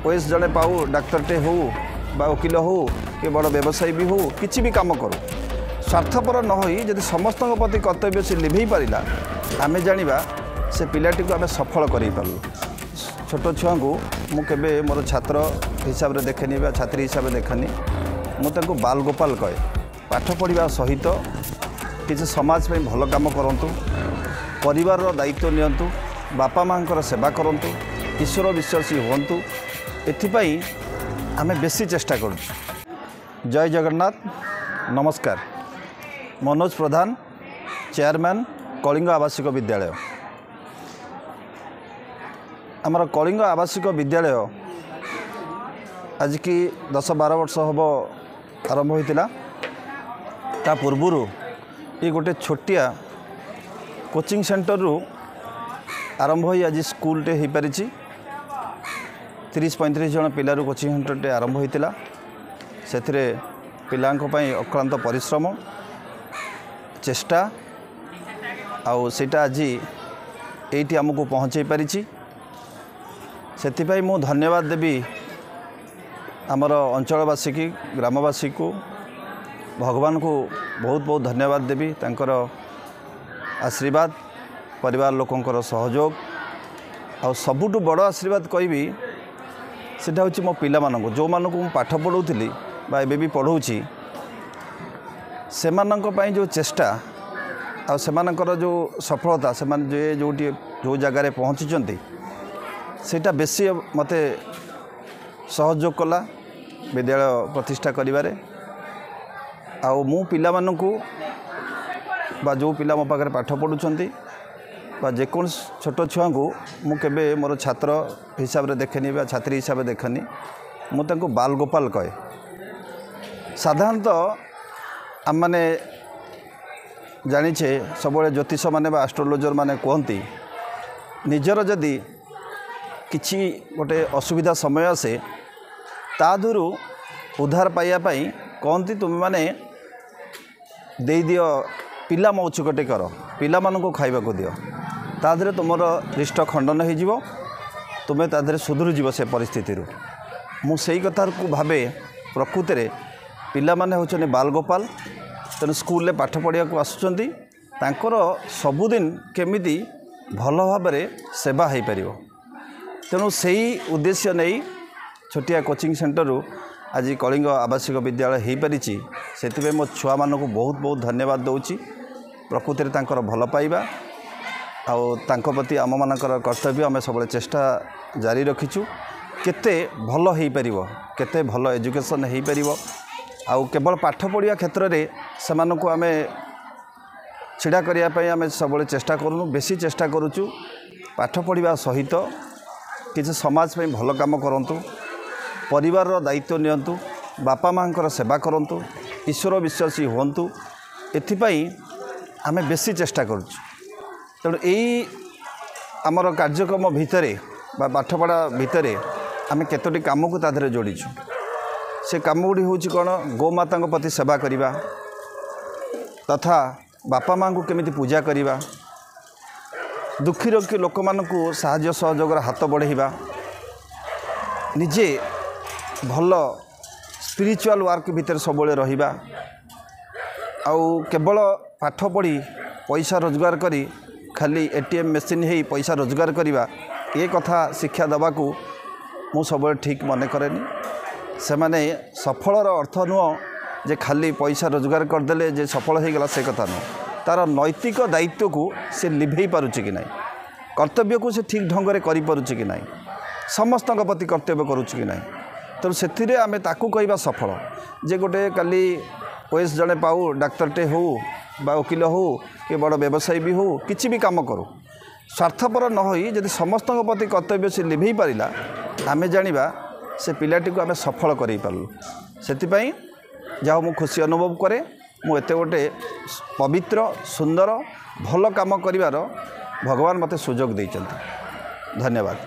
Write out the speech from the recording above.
OS जड़े पाऊ डाक्तरटे हो बा वकिल हो कि बड़ व्यवसायी भी हो किसी भी काम करूँ स्वार्थपर न हो जदि समस्त प्रति कर्तव्य से लिभे पारा आम जाना से पिलाटी को आम सफल कर पारू। छोट छुआ को मुझे मोर छात्र हिसाब से देखेनी छात्री हिसाब से देखनी मुझे बाल गोपाल कहे पाठ पढ़ा सहित किसी समाज में भल काम करूँ परिवार दायित्व नियंतु बापा माँ सेवा करूँ ईश्वर विश्वासी हूँ एथिपाई आमे बेसी चेष्टा करूँ। जय जगन्नाथ नमस्कार। मनोज प्रधान चेयरमैन कलिंग आवासिक विद्यालय। आमर कलिंग आवासिक विद्यालय आज की 10-12 वर्ष हम आरंभ होता ता पूर्वर ये गोटे छोटिया कोचिंग सेंटर रु आरंभ हो आज स्कूल टे हो पारी 30-35 जन पिलारू कोचिंग सेंटर टे आरंभ होता से पिलांको पई अक्लांत परिश्रम चेष्टा आउ सेटा आज एटी आमको पहुँचे पारी से मु धन्यवाद देवी आमर अंचलवासी की ग्रामवासी को भगवान को बहुत बहुत धन्यवाद देवी तांकर आशीर्वाद परिवार लोकंकर सहयोग आ सबुठु बड़ आशीर्वाद कहबी सेटा होची मो पिला मानक जो मानक मु पाठ पढ़ौली बा एबे भी पढ़ौची सेमानक पई जो चेष्टा आ सेमानकर जो सफलता से जो जगार पहुँची सेटा बेसी मते सहयोग कला विद्यालय प्रतिष्ठा करिबारे आउ मु पिला मानकु बा जो पिला मो पाखरे पाठ पढ़ुचंती बा जेकोन छोट छुआ को मुझे मोर छात्र हिसाब से देखेनी छात्री हिसाब से देखनी मुझे बाल गोपाल कहे। साधारणतः आम मैंने जाचे सब ज्योतिष माने एस्ट्रोलोजर माने कहती निजर जदि किछि गोटे असुविधा समय आसे तादुरु उद्धार पाइबापी कहती तुम मैंने दे दियो पिला मौचुकटे कर पिला मानू खाइबा को दियो तादरे तुमर रिष्ट खंडन हो तुम्हें तादरे सुधुरी जीव से परिस्थिति मु सेई कथा को भावे प्रकृत में पिला माने होचने बाल गोपाल तेणु स्कूल में पाठ पढ़ा को आसुचंती तांकर सबुदिन केमिति भल भाव सेवा हो पार तेणु से उद्देश्य नहीं छोटिया कोचिंग सेंटर आज कलिंग आवासिक विद्यालय हो पारी से मो छुआ मानक बहुत बहुत धन्यवाद दूची प्रकृत में तांकर भल पाइबा आउ तांको प्रति आम मानकर कर्तव्य आम सब चेष्टा जारी रखीचु केते भल हो पार केते भल एजुकेशन हो पार आउ केवल पाठ पढ़िया क्षेत्र में से आम छिड़ा करने आम सब चेष्टा करूँ बेसी चेष्टा करुचु पाठ पढ़ा सहित किसी समाज में भल काम करूँ परिवार दायित्व नियंतु बापा माँ सेवा करूँ ईश्वर विश्वासी हूँ एथिपाई आम बेसी चेष्टा करुचु। तेणु यही आमर कार्यक्रम भितर बा पाठपढ़ा भितर आम केतोटी काम को ताधरे जोड़ीचु से काम गुड़ी हूँ कौन गोमाता प्रति सेवा करवा तथा बापा माँ को केमिति पूजा करवा दुखी रखी लोक मानू साहाय्य सहयोग हाथ बढ़ेवा निजे भल स्पिरिचुअल वर्क भितर सब रहिबा आउ केवल पाठ पढ़ी पैसा रोजगार करी खाली एटीएम मेसीन ही पैसा रोजगार करवा ये कथा शिक्षा दबाकू मु सब ठीक मन करेनी से माने सफलर अर्थ नुह जे खाली पैसा रोजगार करदेले जे सफल हो गला से कथा नुह तार नैतिक दायित्व को से लिभे पारुछि कि नहीं कर्तव्य को से ठीक ढंग से करि कि नहीं समस्त प्रति कर्तव्य करुछि कि नहीं तेणु से आम ताकू कहवा सफल जे गोटे काली ओएस जड़े पाऊ डाक्तरटे हो बा वकिल हो कि बड़ व्यवसायी भी हो किसी भी काम करूँ स्वार्थपर न हो जदि समस्त प्रति कर्तव्य से लिभे पारा आम जाना से पिलाटी को आम सफल कर पारू से जहाँ मु खुशी अनुभव करे मु एते गोटे पवित्र सुंदर भल काम करिवार भगवान मते सुजोग देइचंती। धन्यवाद।